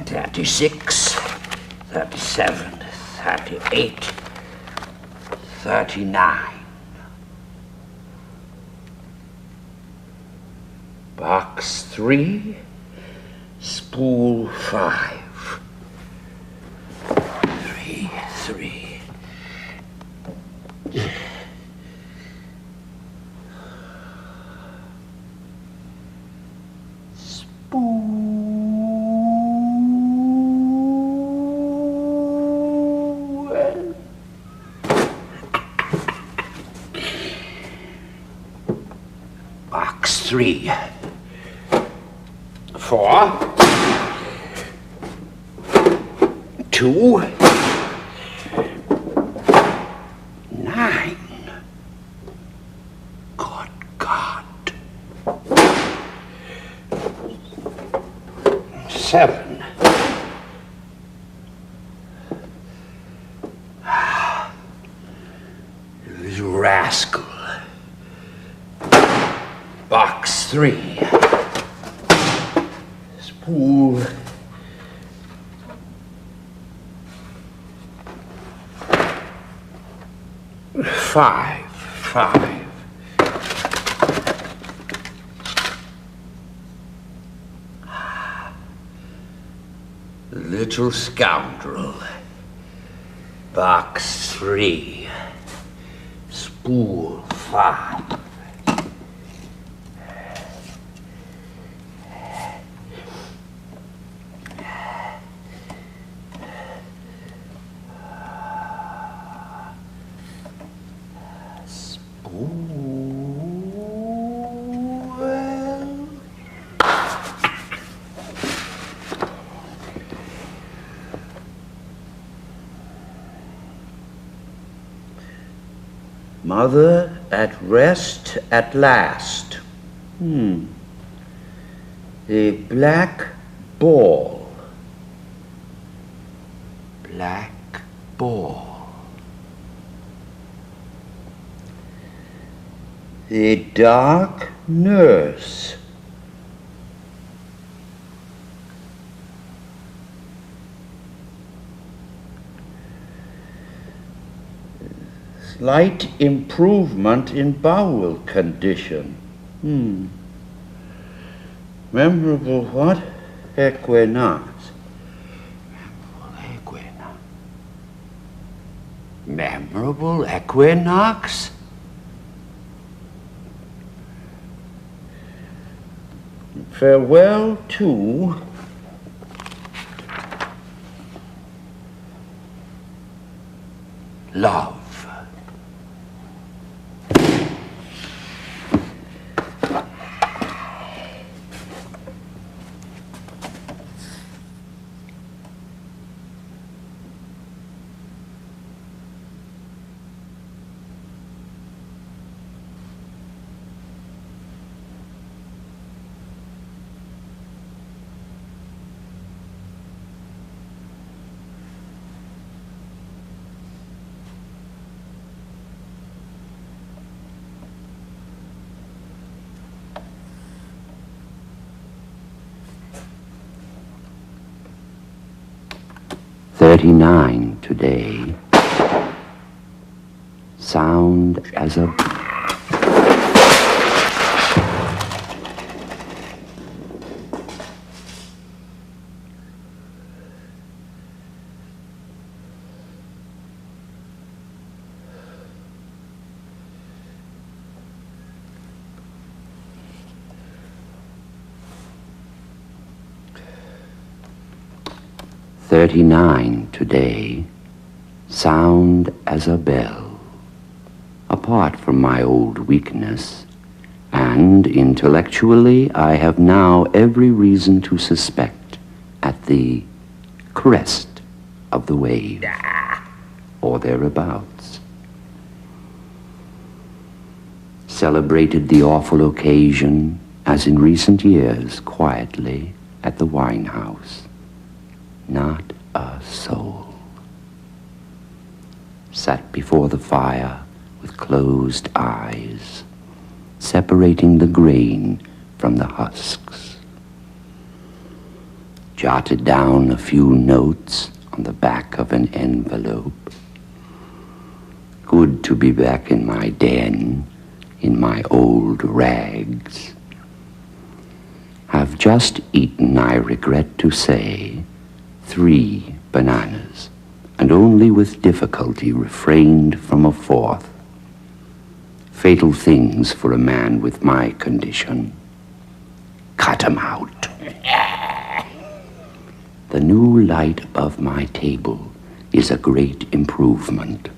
36, 37, 38, 39. Box 3, spool 5. 3, 3. Box 3, 4, 2, 9. Good God. 7. This rascal. Box 3. Spool. 5. Little scoundrel. Box 3. Spool 5. Mother at rest at last. The black ball. Black ball. The dark nurse. Slight improvement in bowel condition. Memorable what? Equinox. Memorable equinox? Farewell to love. "39 today, sound as a..." "39 today, sound as a bell upon apart from my old weakness, and intellectually I have now every reason to suspect at the crest of the wave, or thereabouts. Celebrated the awful occasion, as in recent years, quietly at the wine house. Not a soul. Sat before the fire with closed eyes, separating the grain from the husks. Jotted down a few notes on the back of an envelope. Good to be back in my den, in my old rags. Have just eaten, I regret to say, 3 bananas, and only with difficulty refrained from a 4th. Fatal things for a man with my condition. Cut 'em out. The new light above my table is a great improvement.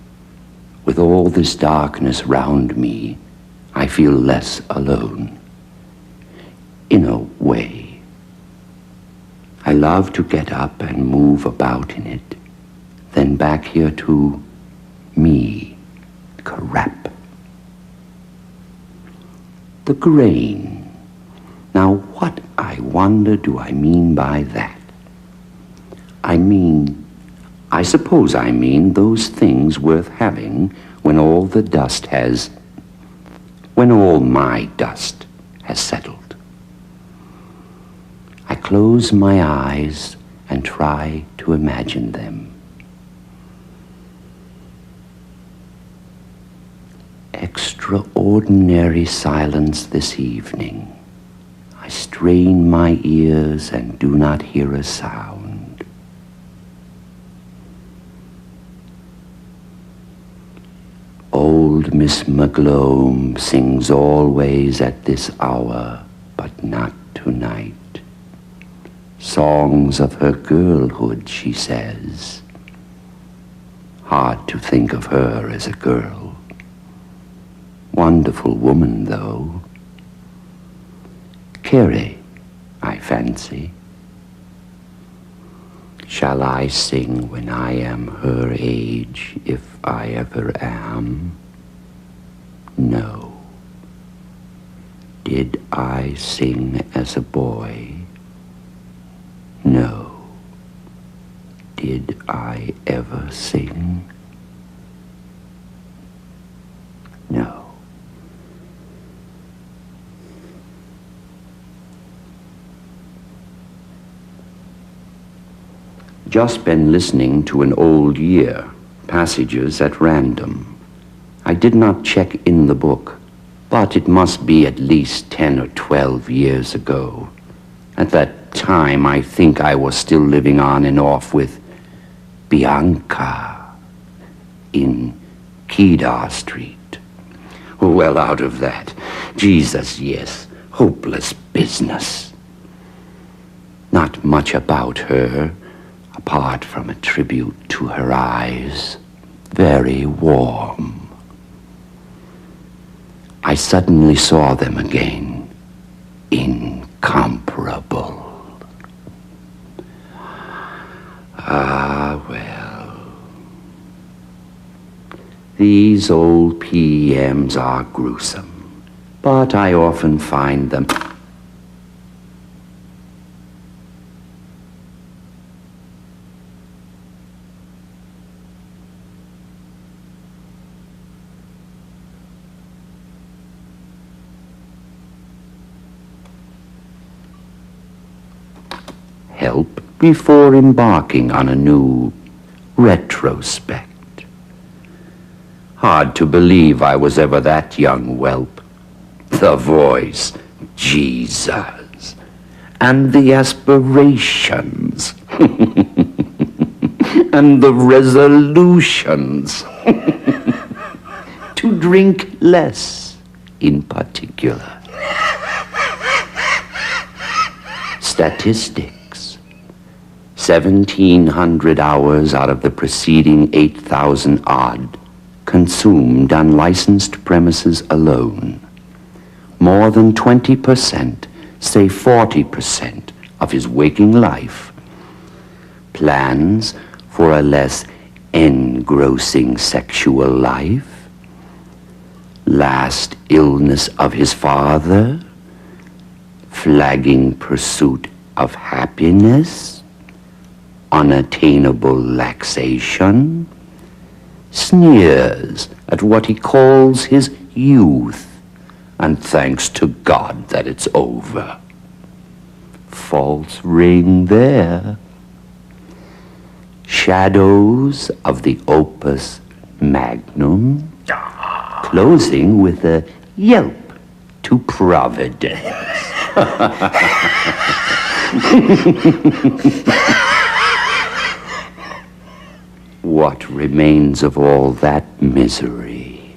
With all this darkness round me, I feel less alone. In a way. I love to get up and move about in it, then back here to me, Krapp. The grain. Now what, I wonder, do I mean by that? I suppose I mean those things worth having when all the dust has, when all my dust has settled. I close my eyes and try to imagine them. Extraordinary silence this evening. I strain my ears and do not hear a sound. Old Miss McGlone sings always at this hour, but not tonight. Songs of her girlhood, she says. Hard to think of her as a girl. Wonderful woman, though. Carrie, I fancy. Shall I sing when I am her age, if I ever am? No. Did I sing as a boy? No. Did I ever sing? No. Just been listening to an old year, passages at random. I did not check in the book, but it must be at least 10 or 12 years ago. At that time, I think I was still living on and off with Bianca in Kedar Street. Well, out of that, Jesus, yes, hopeless business. Not much about her, apart from a tribute to her eyes, very warm. I suddenly saw them again, incomparable. Ah, well. These old PMs are gruesome, but I often find them help before embarking on a new retrospect. Hard to believe I was ever that young whelp. The voice, Jesus, and the aspirations, and the resolutions, to drink less in particular. Statistics. 1,700 hours out of the preceding 8,000 odd consumed on licensed premises alone. More than 20%, say 40% of his waking life. Plans for a less engrossing sexual life. Last illness of his father. Flagging pursuit of happiness. Unattainable laxation. Sneers at what he calls his youth, and thanks to God that it's over. False ring there. Shadows of the opus magnum, closing with a yelp to Providence. What remains of all that misery?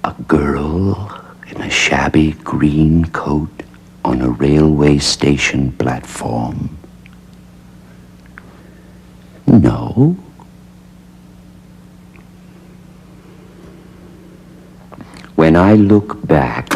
A girl in a shabby green coat on a railway station platform. No. When I look back,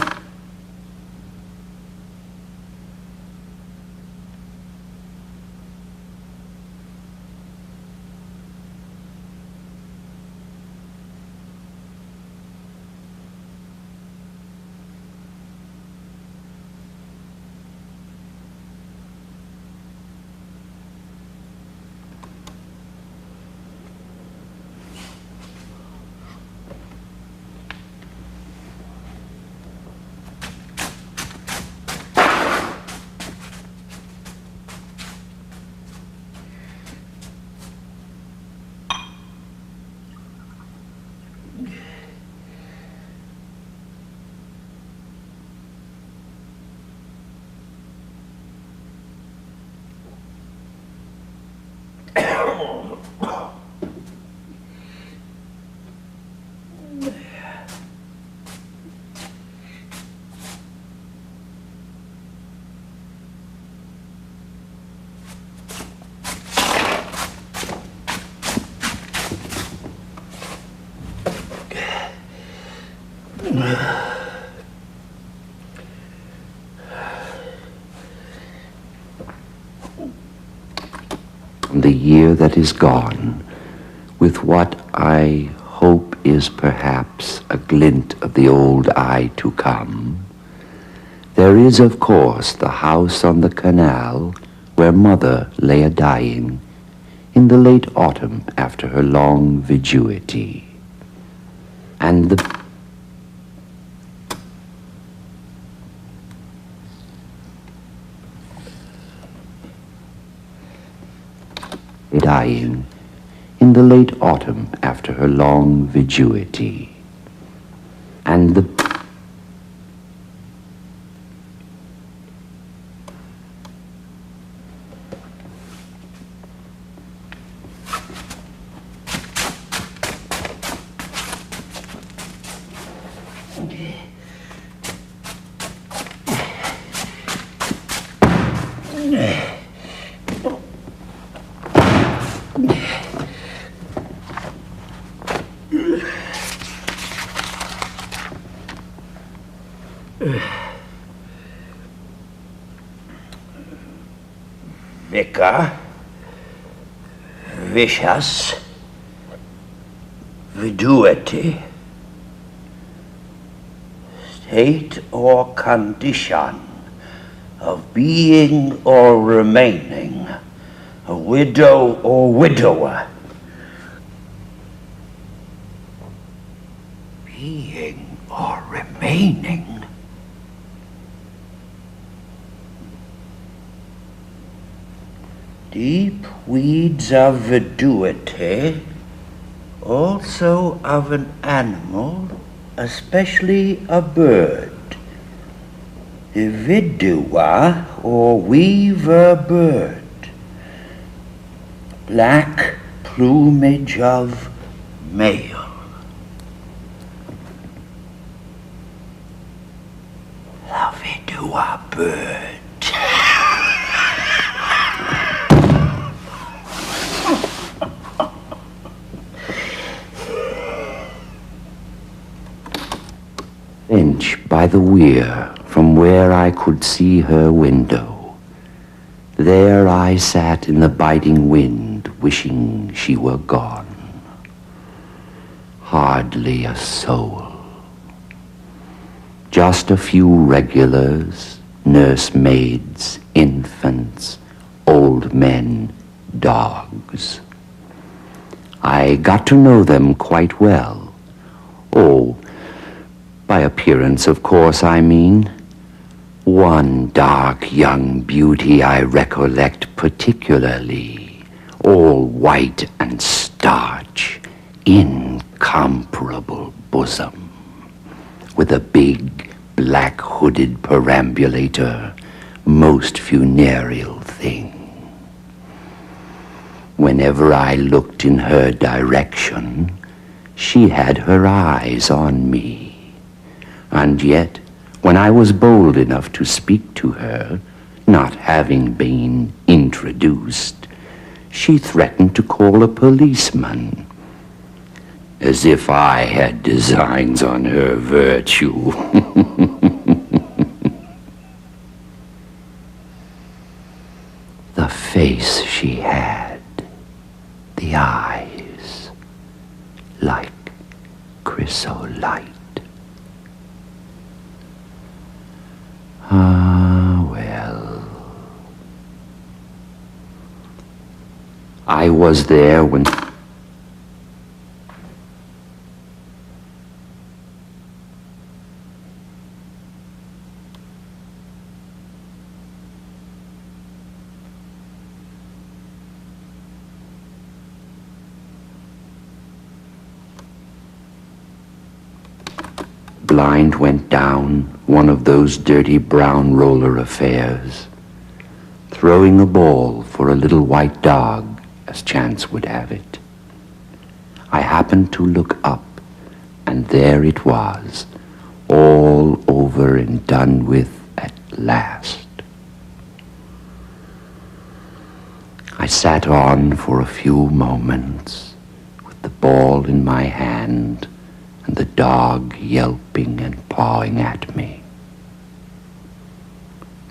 the year that is gone, with what I hope is perhaps a glint of the old eye to come, there is, of course, the house on the canal where Mother lay a-dying in the late autumn after her long viduity. And the dying in the late autumn after her long viduity. And the vicar, vicious, viduity, state or condition of being or remaining, a widow or widower. Being or remaining. Deep weeds of viduity, also of an animal, especially a bird. The vidua or weaver bird. Black plumage of male. The vidua bird. Bench by the weir, from where I could see her window. There I sat in the biting wind, wishing she were gone. Hardly a soul. Just a few regulars, nursemaids, infants, old men, dogs. I got to know them quite well. Oh, by appearance, of course, I mean. One dark young beauty I recollect particularly, all white and starch, incomparable bosom, with a big black hooded perambulator, most funereal thing. Whenever I looked in her direction, she had her eyes on me. And yet, when I was bold enough to speak to her, not having been introduced, she threatened to call a policeman, as if I had designs on her virtue. The face she had, the eyes, like chrysolite. Ah, well. I was there when... blind went down one of those dirty brown roller affairs, throwing a ball for a little white dog, as chance would have it. I happened to look up, and there it was, all over and done with at last. I sat on for a few moments, with the ball in my hand, and the dog yelping and pawing at me.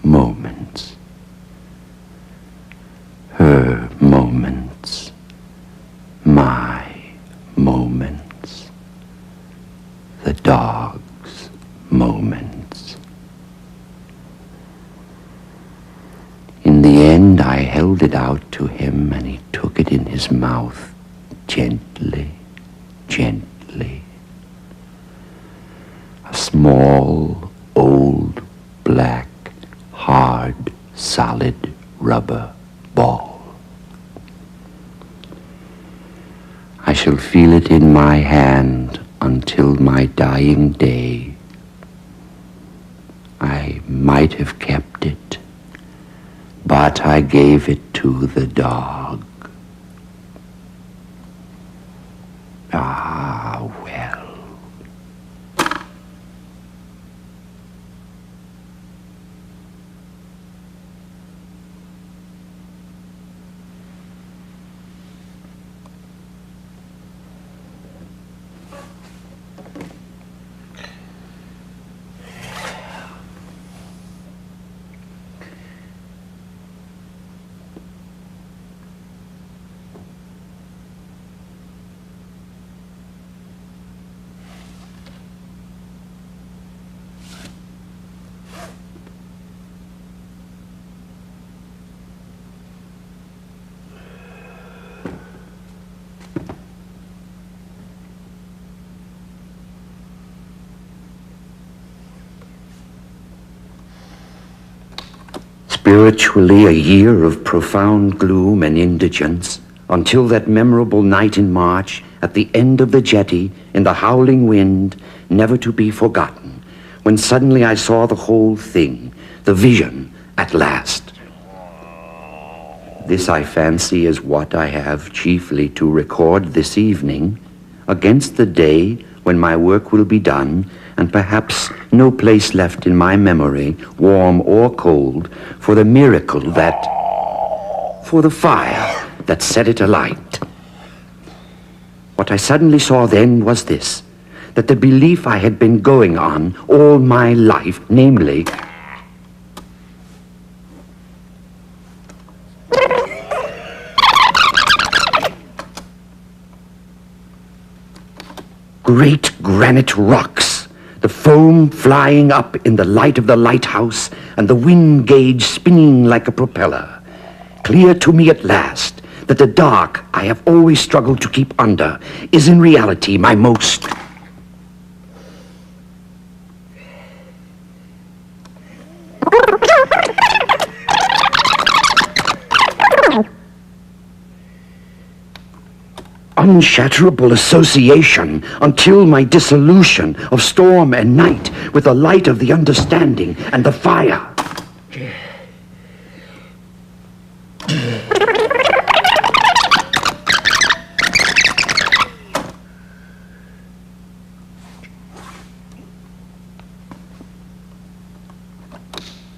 Moments. Her moments. My moments. The dog's moments. In the end, I held it out to him, and he took it in his mouth, gently, gently. A small, old, black, hard, solid rubber ball. I shall feel it in my hand until my dying day. I might have kept it, but I gave it to the dog. Ah, well. Spiritually, a year of profound gloom and indigence, until that memorable night in March, at the end of the jetty, in the howling wind, never to be forgotten, when suddenly I saw the whole thing, the vision, at last. This, I fancy, is what I have chiefly to record this evening, against the day when my work will be done, and perhaps no place left in my memory, warm or cold, for the miracle that, for the fire that set it alight. What I suddenly saw then was this, that the belief I had been going on all my life, namely, great granite rocks, the foam flying up in the light of the lighthouse, and the wind gauge spinning like a propeller. Clear to me at last that the dark I have always struggled to keep under is in reality my most unshatterable association until my dissolution of storm and night with the light of the understanding and the fire.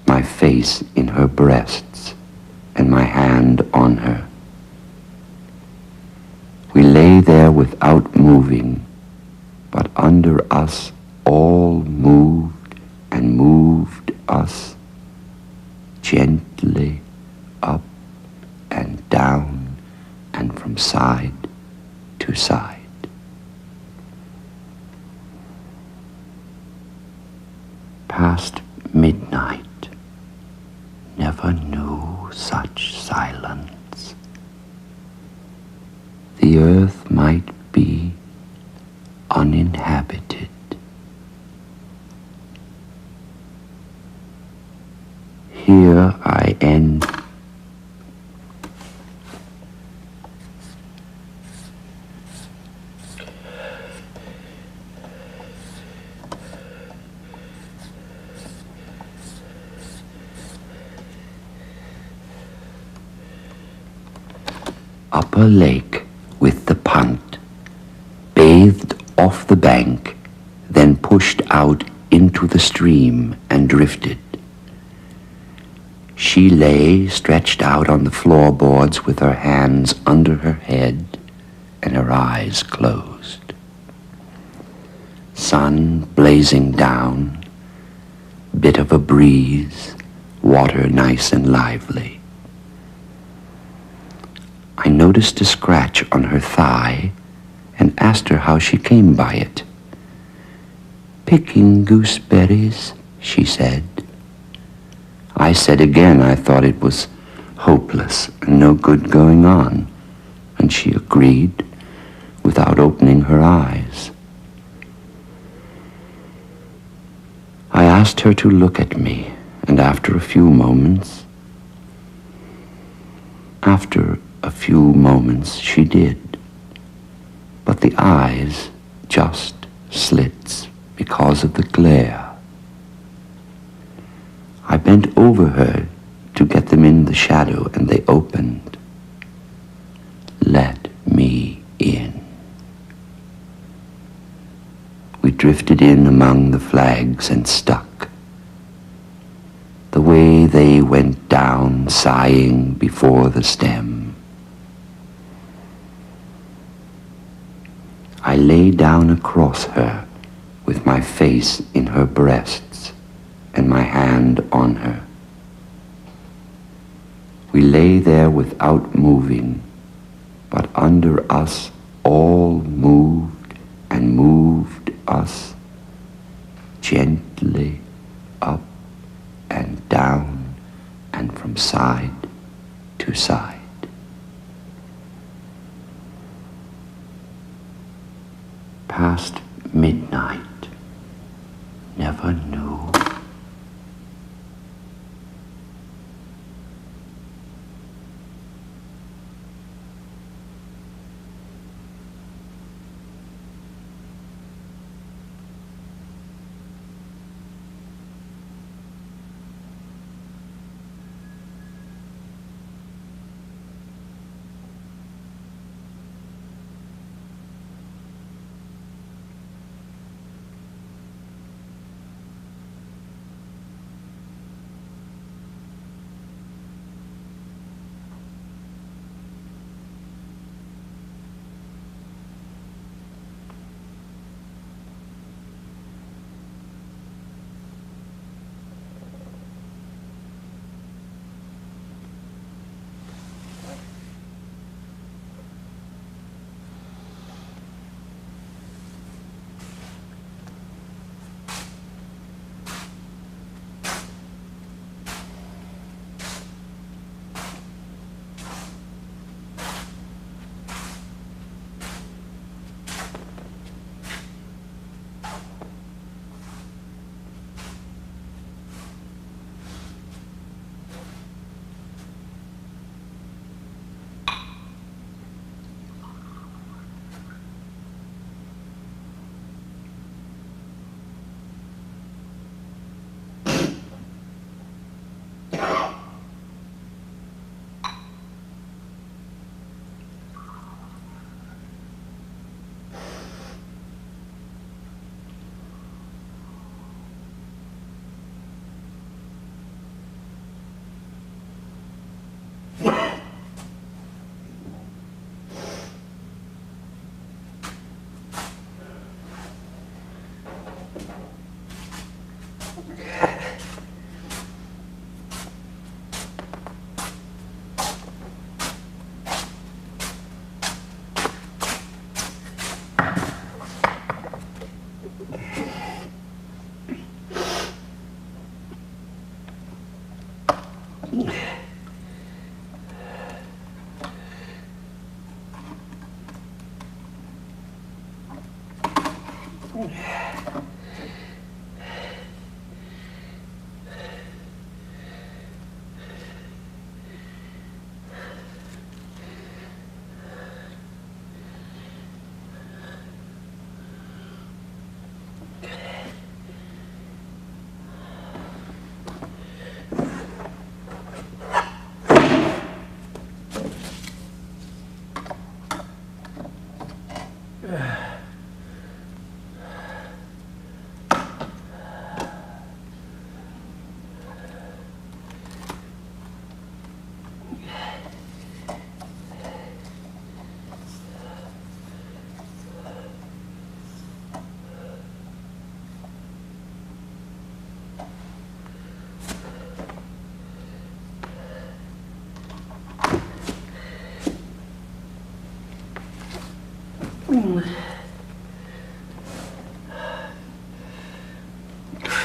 My face in her breasts and my hand on her. We lay there without moving, but under us all moved and moved us gently up and down and from side to side. Past midnight, never knew such silence. The earth might be uninhabited. Here I end. Upper lake with the punt, bathed off the bank, then pushed out into the stream and drifted. She lay stretched out on the floorboards with her hands under her head and her eyes closed. Sun blazing down, bit of a breeze, water nice and lively. I noticed a scratch on her thigh and asked her how she came by it. "Picking gooseberries," she said. I said again I thought it was hopeless and no good going on, and she agreed without opening her eyes. I asked her to look at me, and after a few moments she did. But the eyes just slits because of the glare. I bent over her to get them in the shadow, and they opened. Let me in. We drifted in among the flags and stuck. The way they went down, sighing before the stem. I lay down across her with my face in her breasts and my hand on her. We lay there without moving, but under us all moved and moved us gently up and down and from side to side. Past midnight, never knew.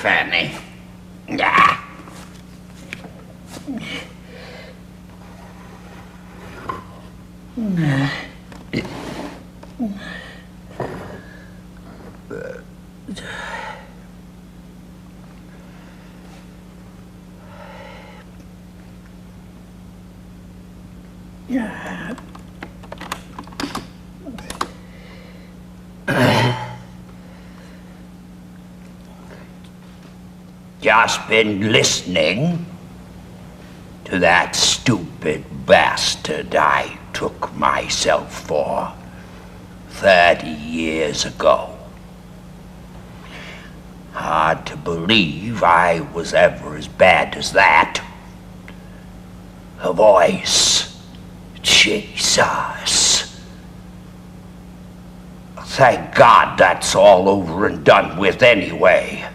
Fanny. Yeah. Just been listening to that stupid bastard I took myself for 30 years ago. Hard to believe I was ever as bad as that. A voice. Jesus. Thank God that's all over and done with anyway.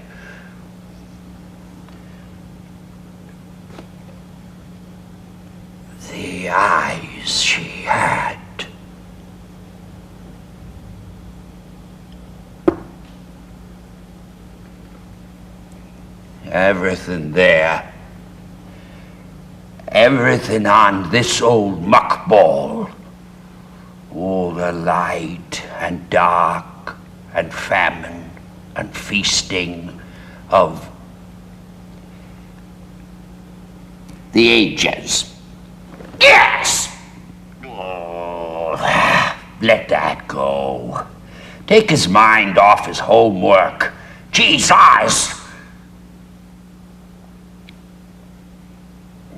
The eyes she had. Everything there. Everything on this old muckball. All the light and dark and famine and feasting of the ages. Yes! Oh, let that go. Take his mind off his homework. Jesus!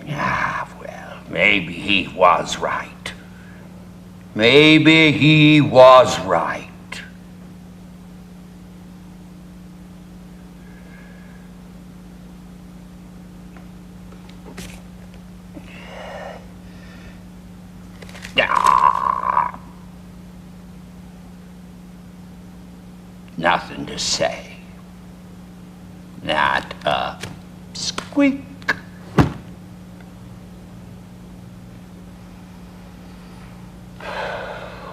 Well, maybe he was right. Maybe he was right. Nothing to say. Not a squeak.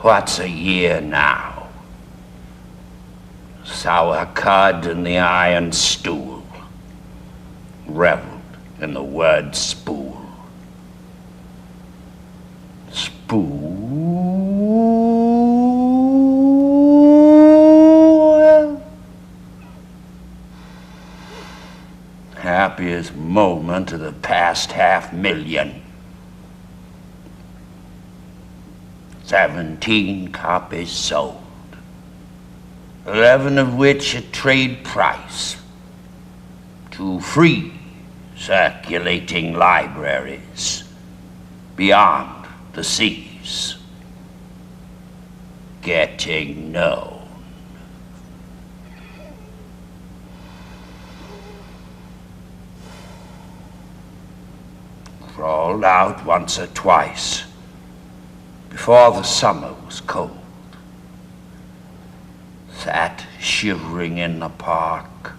What's a year now? Sour cud in the iron stool. Reveled in the word spool. Spool. Happiest moment of the past 500,000. 17 copies sold, 11 of which at trade price to free circulating libraries beyond the seas. Getting known. Crawled out once or twice before the summer was cold. Sat shivering in the park,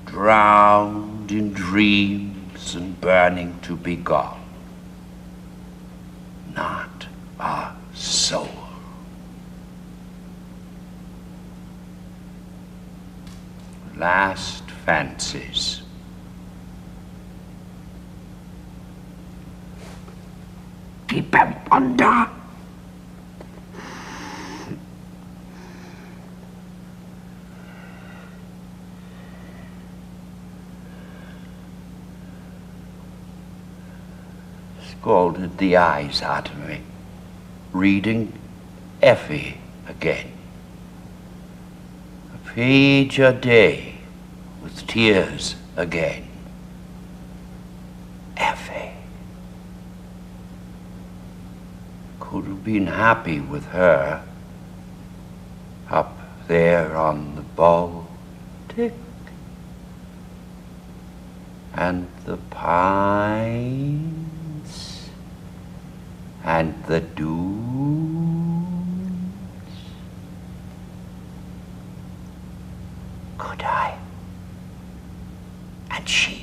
drowned in dreams and burning to be gone. Not a soul. Last fancies. Keep him under. Scalded the eyes out of me, reading Effie again. A page a day with tears again. Effie. Could have been happy with her up there on the Baltic, and the pines and the dunes. Could I? had she.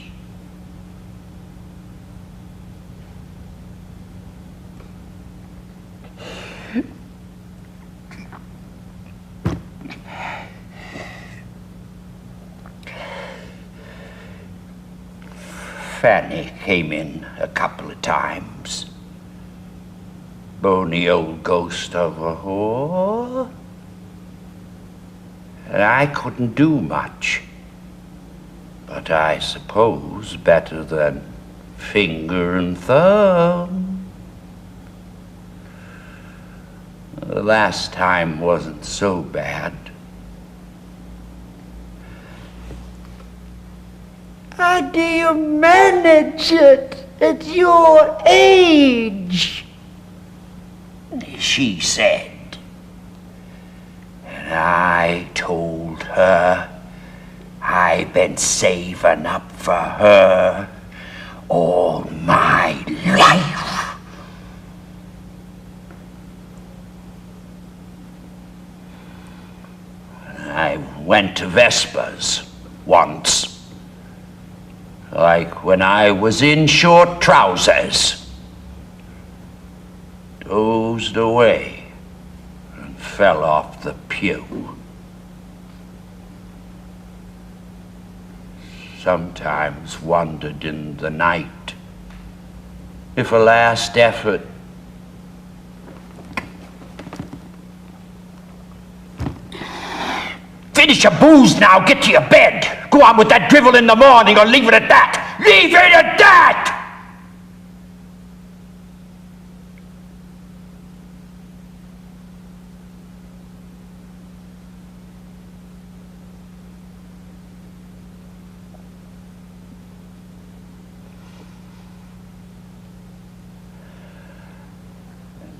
Fanny came in a couple of times. Bony old ghost of a whore. And I couldn't do much. But I suppose better than finger and thumb. The last time wasn't so bad. How do you manage it at your age? She said. And I told her I've been saving up for her all my life. I went to Vespers once. Like when I was in short trousers, dozed away and fell off the pew. Sometimes wondered in the night if a last effort Finish your booze now, get to your bed. Go on with that drivel in the morning or leave it at that. Leave it at that!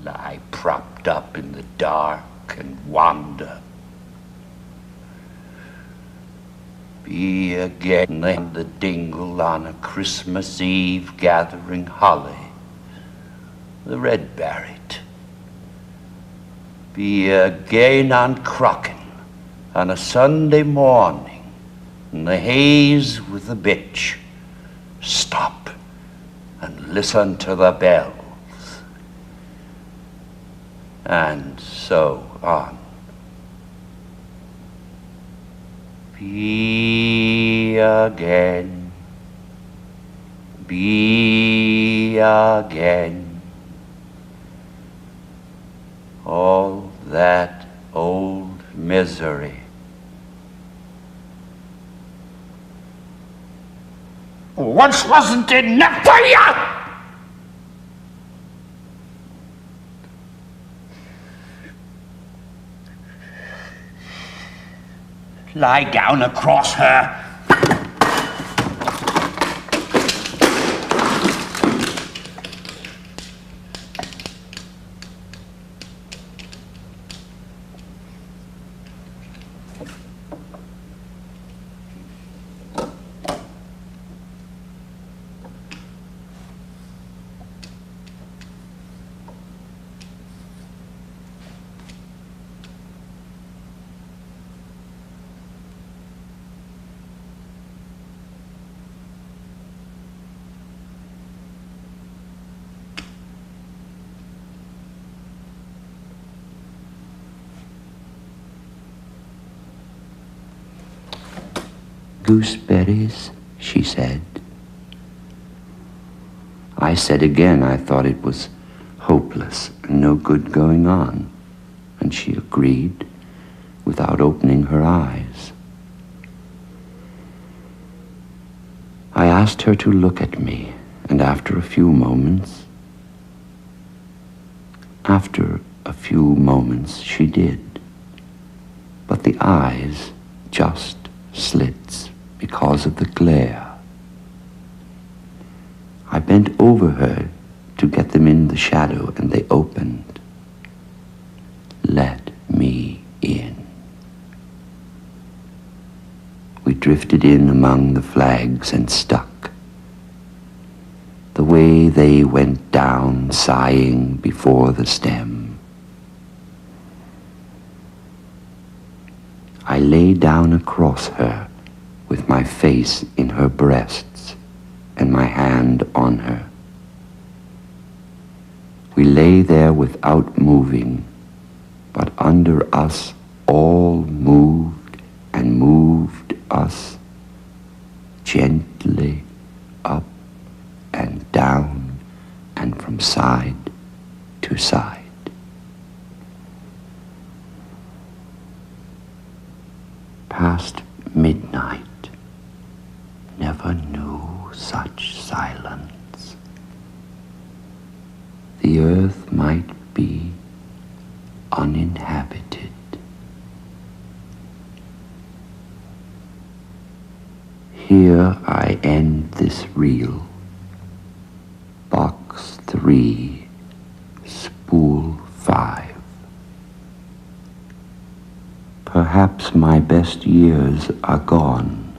Lie propped up in the dark and wander. Be again the dingle on a Christmas Eve gathering holly, the red barret. Be again on Crockin on a Sunday morning in the haze with the bitch. Stop and listen to the bells. And so on. Be again, all that old misery. Once wasn't enough for you! Lie down across her. Gooseberries, she said. I said again I thought it was hopeless and no good going on, and she agreed without opening her eyes. I asked her to look at me, and after a few moments she did. But the eyes just slits because of the glare. I bent over her to get them in the shadow, and they opened. Let me in. We drifted in among the flags and stuck. The way they went down, sighing before the stem. I lay down across her with my face in her breasts and my hand on her. We lay there without moving, but under us all moved and moved us gently up and down and from side to side. Past midnight, never knew such silence. The earth might be uninhabited. Here I end this reel. Box 3, spool 5. Perhaps my best years are gone,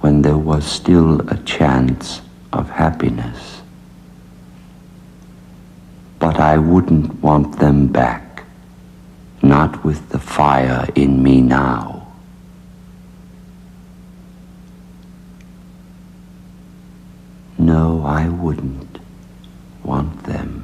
when there was still a chance of happiness. But I wouldn't want them back, not with the fire in me now. No, I wouldn't want them